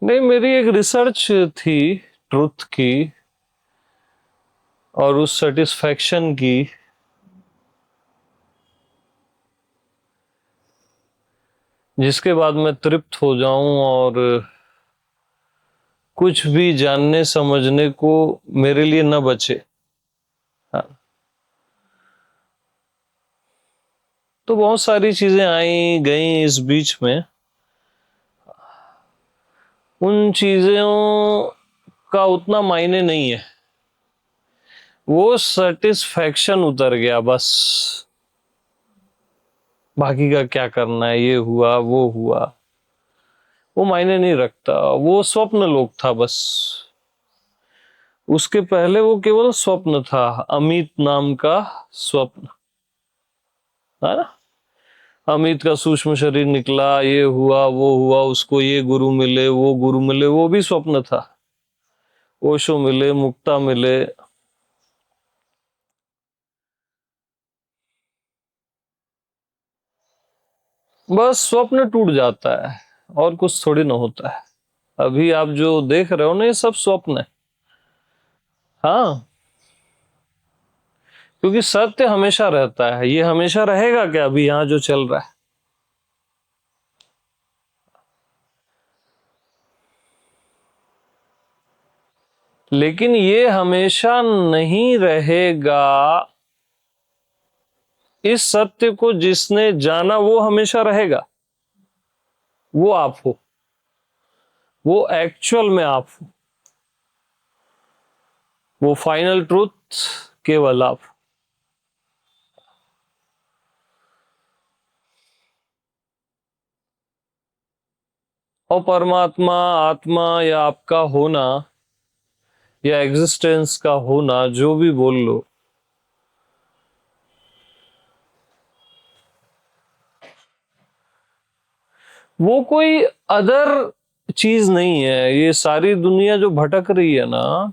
नहीं, मेरी एक रिसर्च थी ट्रुथ की और उस सेटिस्फैक्शन की, जिसके बाद मैं तृप्त हो जाऊं और कुछ भी जानने समझने को मेरे लिए न बचे। हाँ, तो बहुत सारी चीजें आई गई इस बीच में। उन चीजों का उतना मायने नहीं है, वो सेटिस्फैक्शन उतर गया बस। बाकी का क्या करना है, ये हुआ वो हुआ, वो मायने नहीं रखता। वो स्वप्न लोक था बस। उसके पहले वो केवल स्वप्न था, अमित नाम का स्वप्न, है ना। अमित का सूक्ष्म शरीर निकला, ये हुआ वो हुआ, उसको ये गुरु मिले वो गुरु मिले, वो भी स्वप्न था। ओशो मिले, मुक्ता मिले। बस स्वप्न टूट जाता है और कुछ थोड़ी ना होता है। अभी आप जो देख रहे हो ना, ये सब स्वप्न है। हाँ, क्योंकि सत्य हमेशा रहता है। ये हमेशा रहेगा क्या अभी यहाँ जो चल रहा है? लेकिन ये हमेशा नहीं रहेगा। इस सत्य को जिसने जाना वो हमेशा रहेगा। वो आप हो, वो एक्चुअल में आप हो, वो फाइनल ट्रूथ केवल आप। और परमात्मा, आत्मा या आपका होना या एग्जिस्टेंस का होना, जो भी बोल लो, वो कोई अदर चीज नहीं है। ये सारी दुनिया जो भटक रही है ना,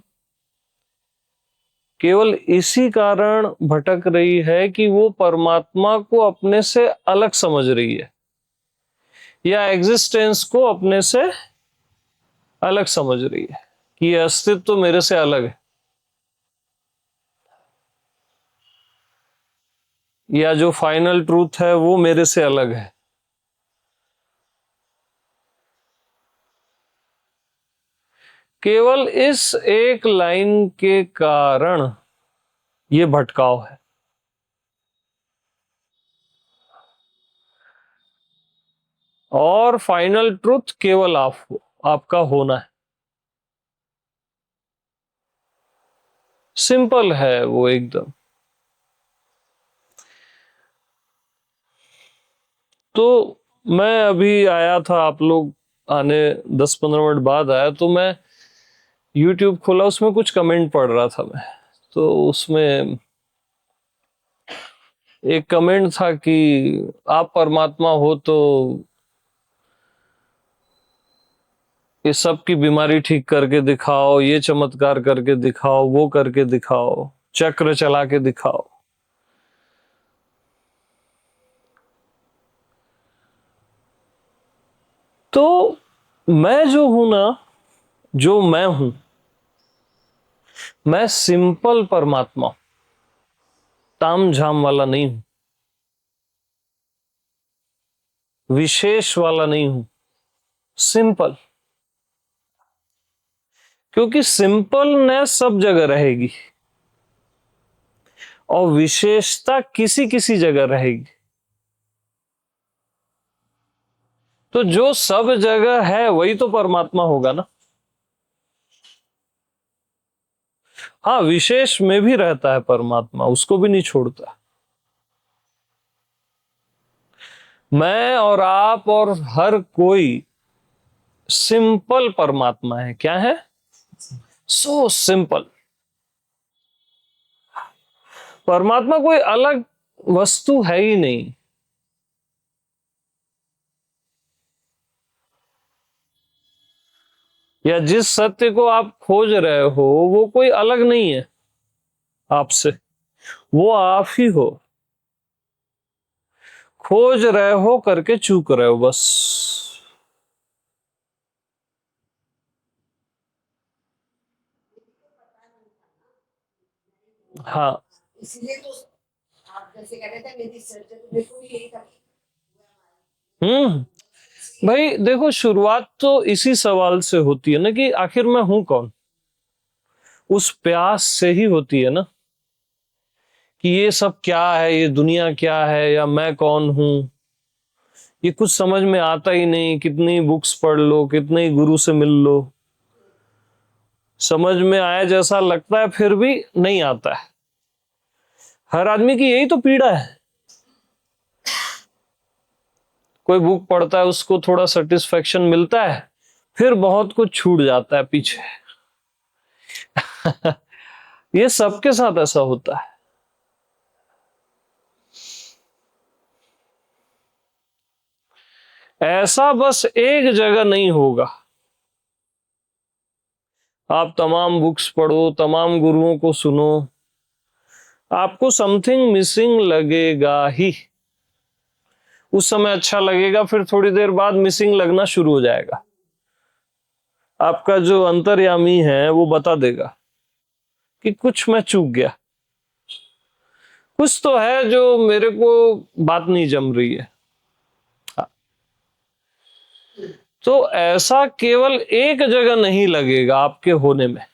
केवल इसी कारण भटक रही है कि वो परमात्मा को अपने से अलग समझ रही है, या एग्जिस्टेंस को अपने से अलग समझ रही है कि ये अस्तित्व तो मेरे से अलग है, या जो फाइनल ट्रूथ है वो मेरे से अलग है। केवल इस एक लाइन के कारण ये भटकाव है। और फाइनल ट्रूथ केवल आप हो, आपका होना है। सिंपल है वो एकदम। तो मैं अभी आया था, आप लोग आने 10-15 मिनट बाद आया, तो मैं YouTube खोला, उसमें कुछ कमेंट पढ़ रहा था मैं। तो उसमें एक कमेंट था कि आप परमात्मा हो तो ये सब की बीमारी ठीक करके दिखाओ, ये चमत्कार करके दिखाओ, वो करके दिखाओ, चक्र चला के दिखाओ। तो मैं जो हूं ना, जो मैं हूं, मैं सिंपल परमात्मा, ताम झाम वाला नहीं हूं, विशेष वाला नहीं हूं, सिंपल। क्योंकि सिंपलनेस सब जगह रहेगी और विशेषता किसी किसी जगह रहेगी। तो जो सब जगह है वही तो परमात्मा होगा ना। हाँ, विशेष में भी रहता है परमात्मा, उसको भी नहीं छोड़ता। मैं और आप और हर कोई सिंपल परमात्मा है। क्या है? So simple. परमात्मा कोई अलग वस्तु है ही नहीं। या जिस सत्य को आप खोज रहे हो वो कोई अलग नहीं है आपसे, वो आप ही हो। खोज रहे हो करके चूक रहे हो बस। हाँ। इसलिए तो आप जैसे कह रहे थे मेरी सर्जरी, देखो यही था। भाई देखो, शुरुआत तो इसी सवाल से होती है ना कि आखिर मैं हूं कौन। उस प्यास से ही होती है ना कि ये सब क्या है, ये दुनिया क्या है, या मैं कौन हूं। ये कुछ समझ में आता ही नहीं, कितनी बुक्स पढ़ लो, कितने गुरु से मिल लो, समझ में आया जैसा लगता है फिर भी नहीं आता है। हर आदमी की यही तो पीड़ा है। कोई बुक पढ़ता है, उसको थोड़ा सेटिस्फेक्शन मिलता है, फिर बहुत कुछ छूट जाता है पीछे। ये सबके साथ ऐसा होता है। ऐसा बस एक जगह नहीं होगा। आप तमाम बुक्स पढ़ो, तमाम गुरुओं को सुनो, आपको समथिंग मिसिंग लगेगा ही। उस समय अच्छा लगेगा, फिर थोड़ी देर बाद मिसिंग लगना शुरू हो जाएगा। आपका जो अंतर्यामी है वो बता देगा कि कुछ मैं चूक गया, कुछ तो है जो मेरे को बात नहीं जम रही है। तो ऐसा केवल एक जगह नहीं लगेगा आपके होने में,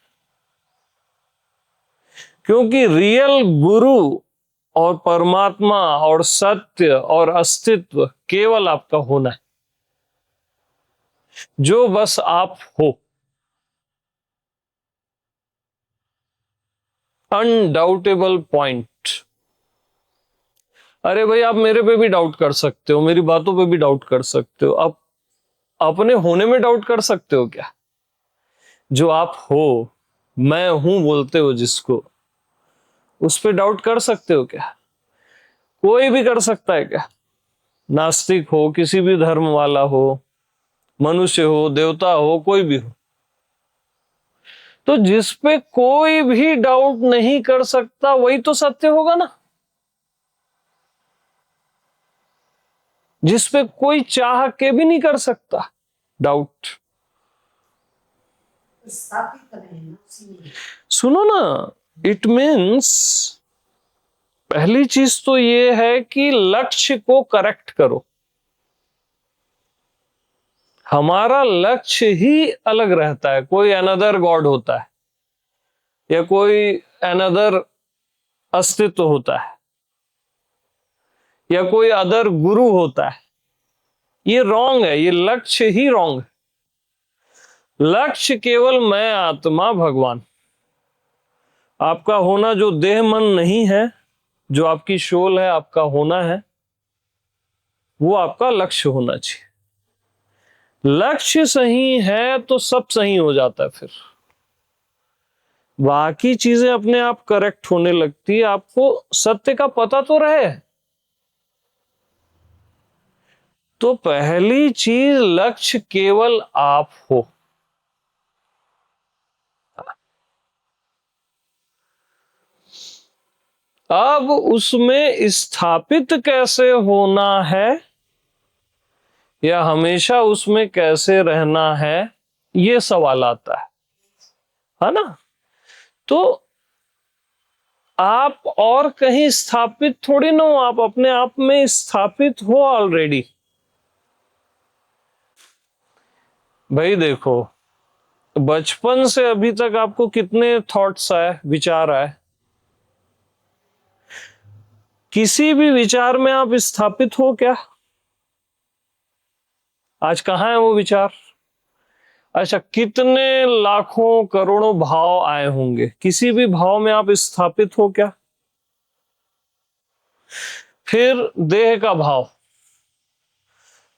क्योंकि रियल गुरु और परमात्मा और सत्य और अस्तित्व केवल आपका होना है, जो बस आप हो। अनडाउटेबल पॉइंट। अरे भाई, आप मेरे पे भी डाउट कर सकते हो, मेरी बातों पे भी डाउट कर सकते हो, आप अपने होने में डाउट कर सकते हो क्या? जो आप हो, मैं हूं बोलते हो जिसको, उस पे डाउट कर सकते हो क्या? कोई भी कर सकता है क्या? नास्तिक हो, किसी भी धर्म वाला हो, मनुष्य हो, देवता हो, कोई भी हो। तो जिस पे कोई भी डाउट नहीं कर सकता वही तो सत्य होगा ना। जिस पे कोई चाह के भी नहीं कर सकता डाउट। स्थापित करें ना उसी में। सुनो ना, इट मीन्स पहली चीज तो ये है कि लक्ष्य को करेक्ट करो। हमारा लक्ष्य ही अलग रहता है। कोई अनदर गॉड होता है, या कोई अनदर अस्तित्व होता है, या कोई अदर गुरु होता है। ये रॉन्ग है, ये लक्ष्य ही रॉन्ग है। लक्ष्य केवल मैं, आत्मा, भगवान। आपका होना जो देह मन नहीं है, जो आपकी शोल है, आपका होना है, वो आपका लक्ष्य होना चाहिए। लक्ष्य सही है तो सब सही हो जाता है। फिर बाकी चीजें अपने आप करेक्ट होने लगती है। आपको सत्य का पता तो रहे। तो पहली चीज, लक्ष्य केवल आप हो। अब उसमें स्थापित कैसे होना है, या हमेशा उसमें कैसे रहना है, ये सवाल आता है ना। तो आप और कहीं स्थापित थोड़ी ना हो, आप अपने आप में स्थापित हो ऑलरेडी। भाई देखो, बचपन से अभी तक आपको कितने थॉट्स आए, विचार आए। किसी भी विचार में आप स्थापित हो क्या? आज कहां है वो विचार? अच्छा, कितने लाखों करोड़ों भाव आए होंगे, किसी भी भाव में आप स्थापित हो क्या? फिर देह का भाव,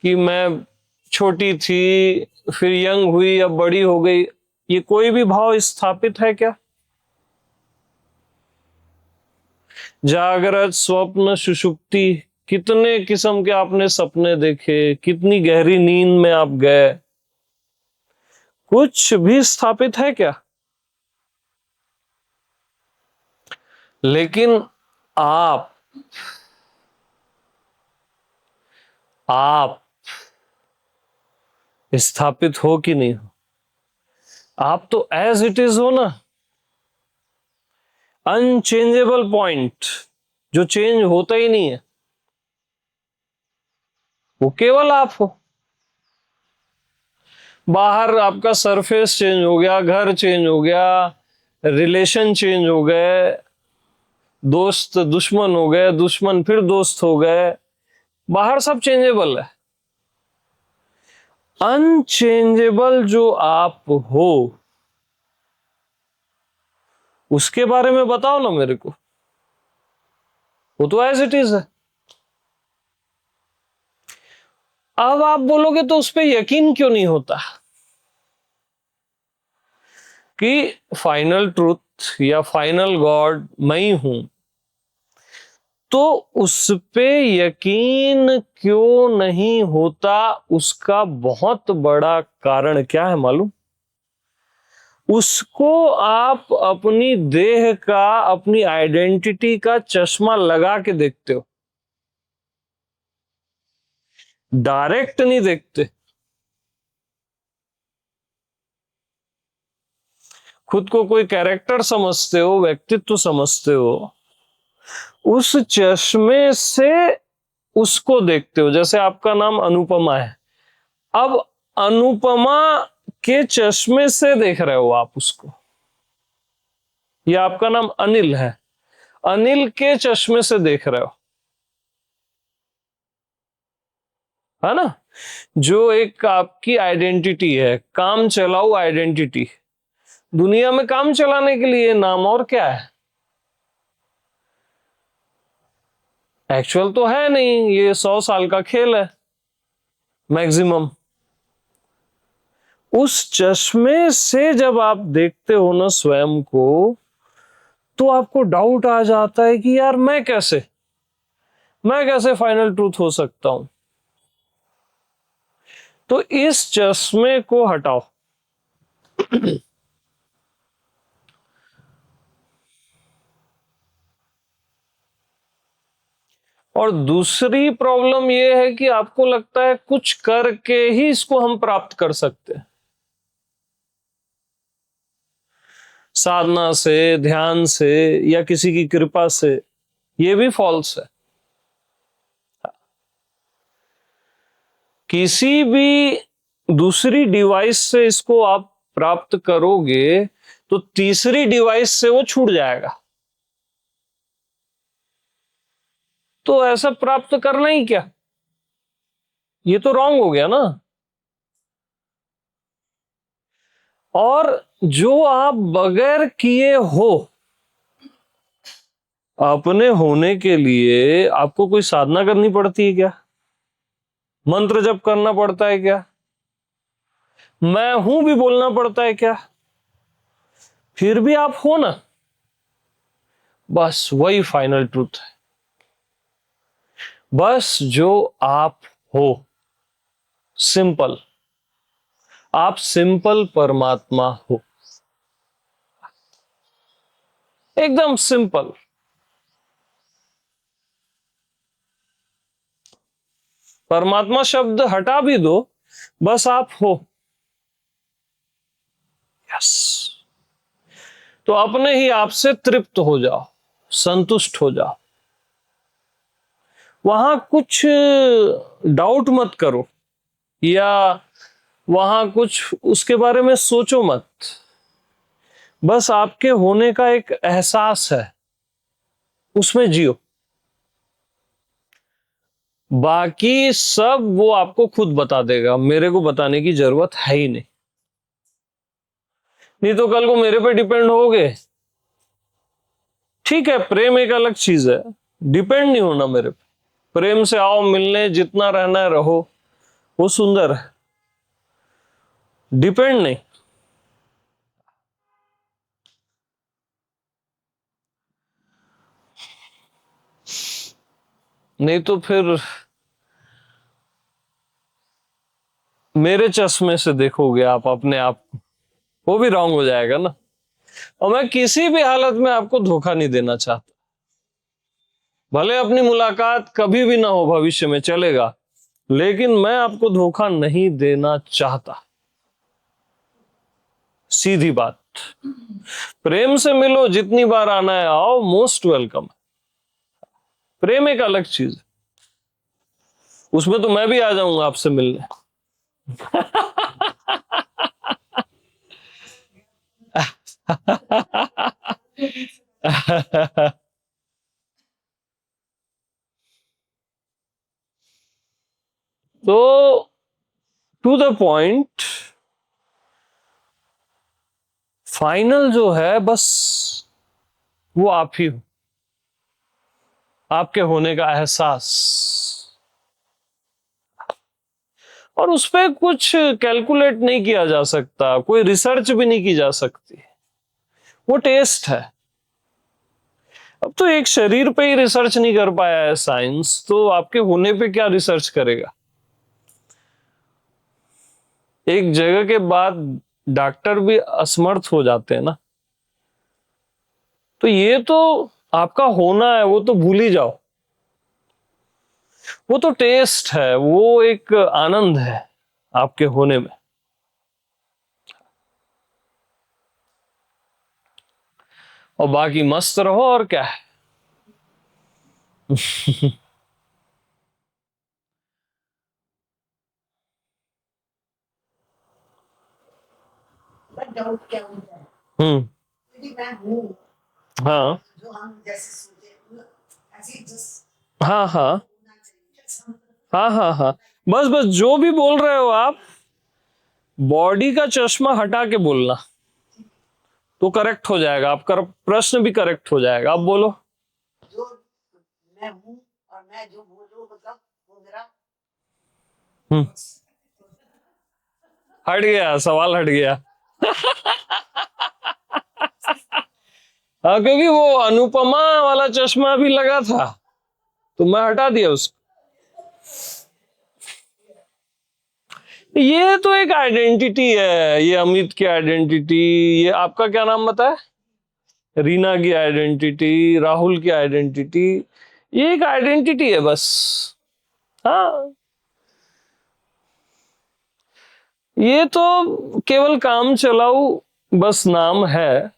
कि मैं छोटी थी, फिर यंग हुई, अब बड़ी हो गई, ये कोई भी भाव स्थापित है क्या? जागृत, स्वप्न, सुषुप्ति, कितने किस्म के आपने सपने देखे, कितनी गहरी नींद में आप गए, कुछ भी स्थापित है क्या? लेकिन आप आप स्थापित हो कि नहीं हो? आप तो एज इट इज हो ना। अनचेंजेबल पॉइंट, जो चेंज होता ही नहीं है, वो केवल आप हो। बाहर आपका सरफेस चेंज हो गया, घर चेंज हो गया, रिलेशन चेंज हो गए, दोस्त दुश्मन हो गए, दुश्मन फिर दोस्त हो गए, बाहर सब चेंजेबल है। अनचेंजेबल जो आप हो उसके बारे में बताओ ना मेरे को, वो तो एज इट इज है। अब आप बोलोगे तो उस पर यकीन क्यों नहीं होता कि फाइनल ट्रूथ या फाइनल गॉड मैं ही हूं, तो उस पे यकीन क्यों नहीं होता? उसका बहुत बड़ा कारण क्या है मालूम? उसको आप अपनी देह का, अपनी आइडेंटिटी का चश्मा लगा के देखते हो, डायरेक्ट नहीं देखते। खुद को कोई कैरेक्टर समझते हो, व्यक्तित्व समझते हो, उस चश्मे से उसको देखते हो। जैसे आपका नाम अनुपमा है, अब अनुपमा के चश्मे से देख रहे हो आप उसको। या आपका नाम अनिल है, अनिल के चश्मे से देख रहे हो, है ना? जो एक आपकी आइडेंटिटी है, काम चलाऊ आइडेंटिटी, दुनिया में काम चलाने के लिए नाम, और क्या है? एक्चुअल तो है नहीं, ये 100 साल का खेल है मैक्सिमम। उस चश्मे से जब आप देखते हो ना स्वयं को, तो आपको डाउट आ जाता है कि यार मैं कैसे फाइनल ट्रूथ हो सकता हूं? तो इस चश्मे को हटाओ। और दूसरी प्रॉब्लम यह है कि आपको लगता है कुछ करके ही इसको हम प्राप्त कर सकते हैं, साधना से, ध्यान से, या किसी की कृपा से। यह भी फॉल्स है। किसी भी दूसरी डिवाइस से इसको आप प्राप्त करोगे तो तीसरी डिवाइस से वो छूट जाएगा। तो ऐसा प्राप्त करना ही क्या? ये तो रॉन्ग हो गया ना। और जो आप बगैर किए हो, अपने होने के लिए आपको कोई साधना करनी पड़ती है क्या? मंत्र जप करना पड़ता है क्या? मैं हूं भी बोलना पड़ता है क्या? फिर भी आप हो ना, बस वही फाइनल ट्रूथ है। बस जो आप हो, सिंपल, आप सिंपल परमात्मा हो, एकदम सिंपल। परमात्मा शब्द हटा भी दो, बस आप हो। यस। तो अपने ही आप से तृप्त हो जाओ, संतुष्ट हो जाओ। वहां कुछ डाउट मत करो, या वहां कुछ उसके बारे में सोचो मत। बस आपके होने का एक एहसास है, उसमें जियो। बाकी सब वो आपको खुद बता देगा, मेरे को बताने की जरूरत है ही नहीं। नहीं तो कल को मेरे पे डिपेंड होगे। ठीक है, प्रेम एक अलग चीज है, डिपेंड नहीं होना मेरे पे। प्रेम से आओ मिलने, जितना रहना है रहो, वो सुंदर है, डिपेंड नहीं। नहीं तो फिर मेरे चश्मे से देखोगे आप अपने आप को, वो भी रॉन्ग हो जाएगा ना। और मैं किसी भी हालत में आपको धोखा नहीं देना चाहता। भले अपनी मुलाकात कभी भी ना हो, भविष्य में चलेगा, लेकिन मैं आपको धोखा नहीं देना चाहता। सीधी बात। प्रेम से मिलो, जितनी बार आना है आओ, मोस्ट वेलकम। प्रेम एक अलग चीज है, उसमें तो मैं भी आ जाऊंगा आपसे मिलने। तो टू द पॉइंट, फाइनल जो है बस वो आप ही हो, आपके होने का एहसास, और उस पर कुछ कैलकुलेट नहीं किया जा सकता, कोई रिसर्च भी नहीं की जा सकती, वो टेस्ट है। अब तो एक शरीर पे ही रिसर्च नहीं कर पाया है साइंस, तो आपके होने पे क्या रिसर्च करेगा। एक जगह के बाद डॉक्टर भी असमर्थ हो जाते हैं ना, तो ये तो आपका होना है, वो तो भूल ही जाओ, वो तो टेस्ट है, वो एक आनंद है आपके होने में। और बाकी मस्त रहो, और क्या है। बट डाउट क्या होता है, हम्म। यदि मैं हूँ, हाँ जो हम जैसे सोचे ऐसे जस्ट हाँ हाँ होना चाहिए ऐसा। हाँ हाँ हाँ, बस बस जो भी बोल रहे हो आप, बॉडी का चश्मा हटा के बोलना तो करेक्ट हो जाएगा, आपका प्रश्न भी करेक्ट हो जाएगा। आप बोलो। जो मैं हूँ और मैं जो बोल रहा हूँ मतलब वो मेरा हम्म, हट गया, सवाल हट गया। हाँ, क्योंकि वो अनुपमा वाला चश्मा भी लगा था, तो मैं हटा दिया उसको। ये तो एक आइडेंटिटी है, ये अमित की आइडेंटिटी, ये आपका क्या नाम बताया, रीना की आइडेंटिटी, राहुल की आइडेंटिटी, ये एक आइडेंटिटी है बस। हाँ, ये तो केवल काम चलाऊ बस नाम है,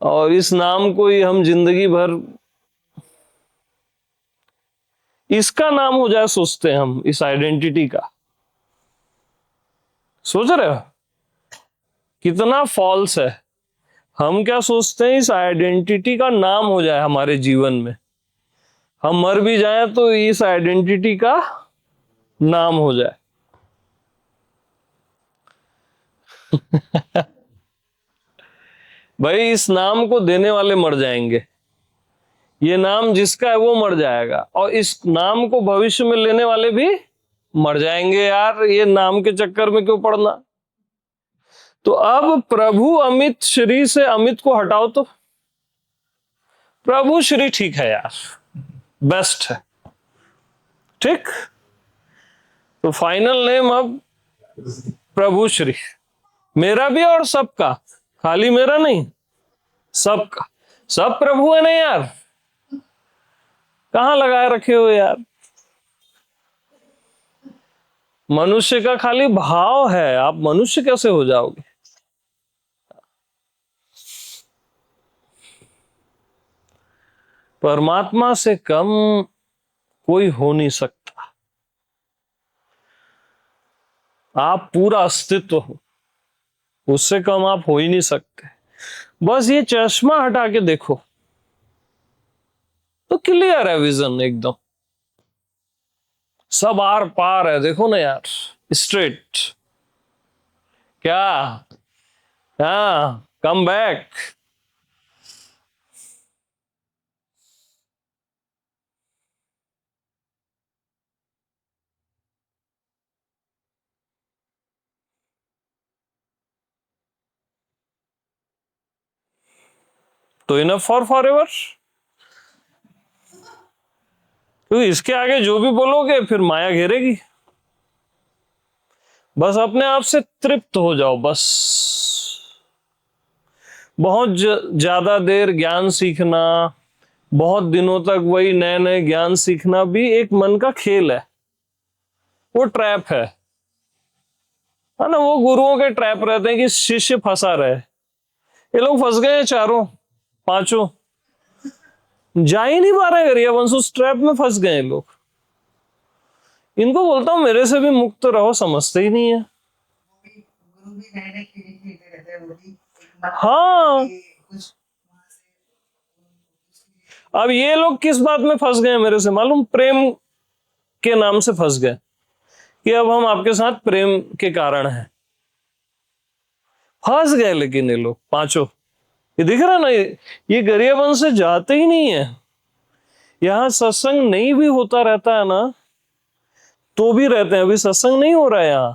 और इस नाम को ही हम जिंदगी भर इसका नाम हो जाए सोचते हैं हम, इस आइडेंटिटी का। सोच रहे हो कितना फॉल्स है। हम क्या सोचते हैं, इस आइडेंटिटी का नाम हो जाए हमारे जीवन में, हम मर भी जाएं तो इस आइडेंटिटी का नाम हो जाए। भाई, इस नाम को देने वाले मर जाएंगे, ये नाम जिसका है वो मर जाएगा, और इस नाम को भविष्य में लेने वाले भी मर जाएंगे। यार, ये नाम के चक्कर में क्यों पड़ना। तो अब प्रभु अमित श्री से अमित को हटाओ, तो प्रभु श्री ठीक है यार, बेस्ट है। ठीक, तो फाइनल नेम अब प्रभु श्री, मेरा भी और सबका, खाली मेरा नहीं, सबका। सब प्रभु है ना यार, कहां लगाए रखे हो यार। मनुष्य का खाली भाव है, आप मनुष्य कैसे हो जाओगे। परमात्मा से कम कोई हो नहीं सकता, आप पूरा अस्तित्व हो, उससे कम आप हो ही नहीं सकते। बस ये चश्मा हटा के देखो तो क्लियर है विजन एकदम, सब आर पार है, देखो ना यार, स्ट्रेट। क्या, हाँ, कम बैक। तो इनफ फॉर एवर, क्योंकि इसके आगे जो भी बोलोगे फिर माया घेरेगी। बस अपने आप से तृप्त हो जाओ बस। बहुत ज्यादा देर ज्ञान सीखना, बहुत दिनों तक वही नए नए ज्ञान सीखना भी एक मन का खेल है, वो ट्रैप है। है ना, वो गुरुओं के ट्रैप रहते हैं कि शिष्य फंसा रहे। ये लोग फंस गए चारों पांचों, जा ही नहीं पा रहे गरियाबंश, उस ट्रैप में फंस गए लोग। इनको बोलता हूं मेरे से भी मुक्त रहो, समझते ही नहीं है। गुरु भी नए नए खेल खेलते रहते हैं, वो भी हाँ, कुछ वहां से अब ये लोग किस बात में फंस गए मेरे से मालूम? प्रेम के नाम से फंस गए कि अब हम आपके साथ प्रेम के कारण हैं। फंस गए लेकिन ये लोग पांचों, ये दिख रहा ना, ये गरियाबंश से जाते ही नहीं है। यहां सत्संग नहीं भी होता रहता है ना, तो भी रहते हैं। अभी सत्संग नहीं हो रहा है यहां,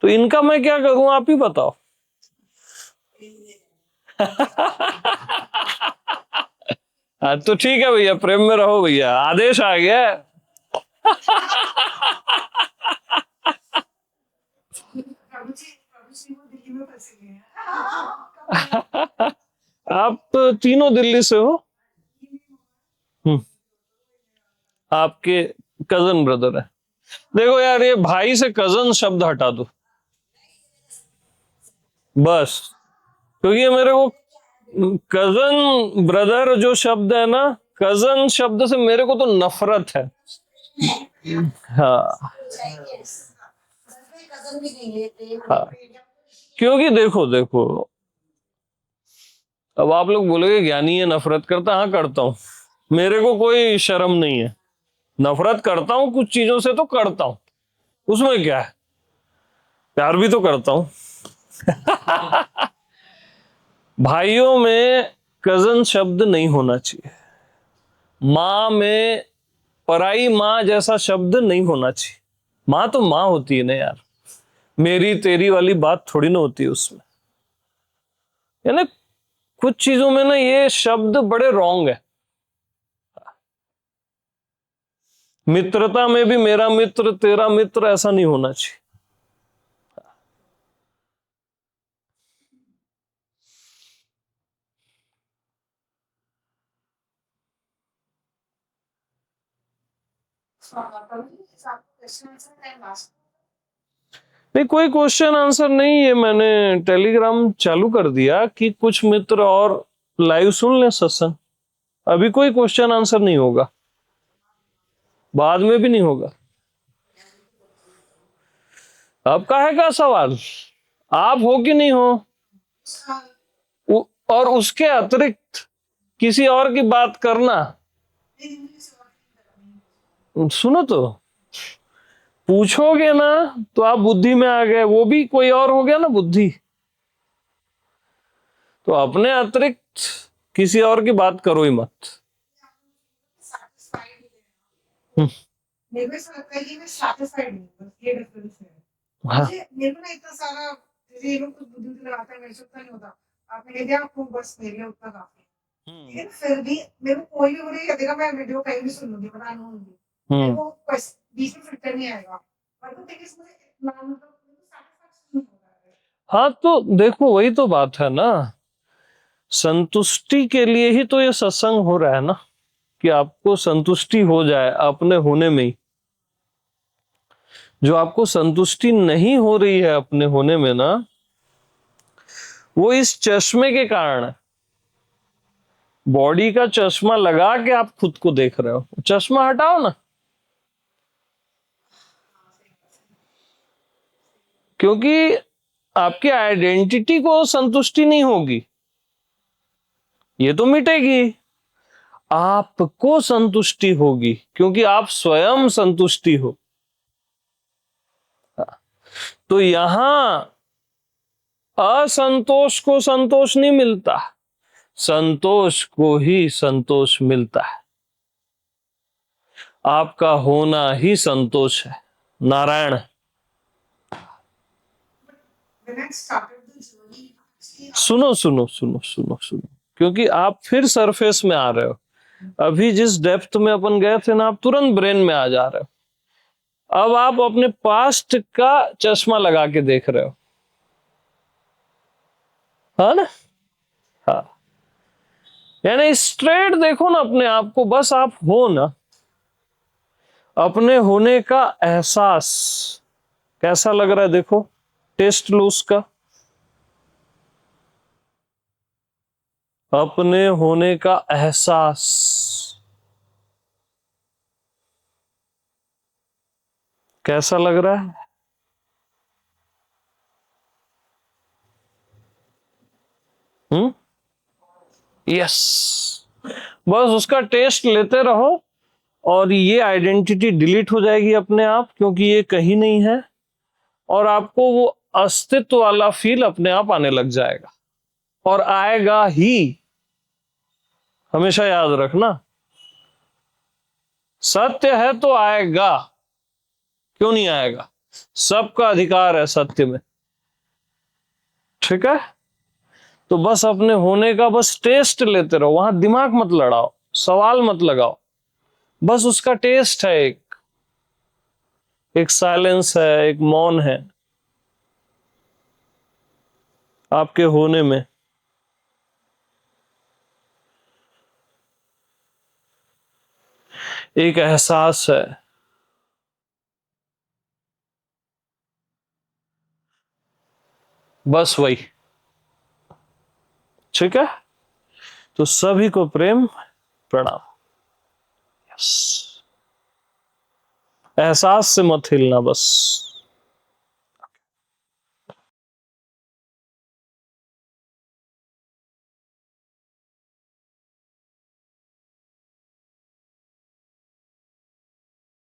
तो इनका मैं क्या करूं, आप ही बताओ। हाँ तो ठीक है भैया, प्रेम में रहो भैया, आदेश आ गया है। प्रभु जी वो दिल्ली में फंसे गए हैं। आप तीनों दिल्ली से हो? हम्म, आपके कजन ब्रदर है। देखो यार, ये भाई से कजन शब्द हटा दो बस, क्योंकि ये मेरे को कजन ब्रदर जो शब्द है ना, कजन शब्द से मेरे को तो नफरत है। हाँ, कजन भी नहीं लेते। हाँ, क्योंकि देखो देखो, अब आप लोग बोलोगे ज्ञानी है नफरत करता, हाँ करता हूं, मेरे को कोई शर्म नहीं है, नफरत करता हूं कुछ चीजों से तो करता हूं, उसमें क्या है, प्यार भी तो करता हूं। भाइयों में कजन शब्द नहीं होना चाहिए, माँ में पराई माँ जैसा शब्द नहीं होना चाहिए। माँ तो माँ होती है ना यार, मेरी तेरी वाली बात थोड़ी ना होती है उसमें। यानी कुछ चीजों में ना ये शब्द बड़े रॉन्ग है। मित्रता में भी मेरा मित्र तेरा मित्र ऐसा नहीं होना चाहिए। नहीं, कोई क्वेश्चन आंसर नहीं है, मैंने टेलीग्राम चालू कर दिया कि कुछ मित्र और लाइव सुन लें सत्संग। अभी कोई क्वेश्चन आंसर नहीं होगा, बाद में भी नहीं होगा। अब काहे का सवाल, आप हो कि नहीं हो, और उसके अतिरिक्त किसी और की बात करना। सुनो तो, पूछोगे ना तो आप बुद्धि में आ गए, वो भी कोई और हो गया ना बुद्धि, तो अपने अतिरिक्त किसी और की बात करो ही मत। मेरे को ऐसा लगता है कि मैं satisfied नहीं हूँ, बस ये डिफरेंस है। हाँ, मेरे को ना इतना सारा, जैसे ये लोग कुछ बुद्धि लगाते हैं, मेरे से उतना नहीं होता। आपने कह दिया आपको बस मेरे लिए उतना काफी है। लेकिन फिर भी मेरे को कोई भी मुझे कह देगा, मैं वीडियो कहीं भी सुन लूंगी, बता लूंगी, मेरे को बस बीच में फिल्टर नहीं आएगा। पर तो देखिए इसमें इतना मतलब satisfaction नहीं होता है। हाँ, तो देखो वही तो बात है ना, संतुष्टि के लिए ही तो ये सत्संग हो रहा है ना, कि आपको संतुष्टि हो जाए अपने होने में ही। जो आपको संतुष्टि नहीं हो रही है अपने होने में ना, वो इस चश्मे के कारण है। बॉडी का चश्मा लगा के आप खुद को देख रहे हो, चश्मा हटाओ ना, क्योंकि आपकी आइडेंटिटी को संतुष्टि नहीं होगी, ये तो मिटेगी। आपको संतुष्टि होगी क्योंकि आप स्वयं संतुष्टि हो। तो यहां असंतोष को संतोष नहीं मिलता, संतोष को ही संतोष मिलता है। आपका होना ही संतोष है, Narayan. When I started the journey, actually, सुनो सुनो सुनो सुनो सुनो, क्योंकि आप फिर सरफेस में आ रहे हो। अभी जिस डेप्थ में अपन गए थे ना, आप तुरंत ब्रेन में आ जा रहे हो। अब आप अपने पास्ट का चश्मा लगा के देख रहे हो, हाँ ना? हाँ, यानी स्ट्रेट देखो ना अपने आप को, बस आप हो ना, अपने होने का एहसास कैसा लग रहा है देखो, टेस्ट लो उसका। अपने होने का एहसास, कैसा लग रहा है? यस, बस उसका टेस्ट लेते रहो और ये आइडेंटिटी डिलीट हो जाएगी अपने आप, क्योंकि ये कहीं नहीं है, और आपको वो अस्तित्व वाला फील अपने आप आने लग जाएगा, और आएगा ही। हमेशा याद रखना, सत्य है तो आएगा, क्यों नहीं आएगा? सबका अधिकार है सत्य में, ठीक है? तो बस अपने होने का बस टेस्ट लेते रहो, वहां दिमाग मत लड़ाओ, सवाल मत लगाओ, बस उसका टेस्ट है। एक साइलेंस है, एक मौन है आपके होने में। एक एहसास है, बस वही, ठीक है? तो सभी को प्रेम, प्रणाम। यस, एहसास से मत हिलना बस।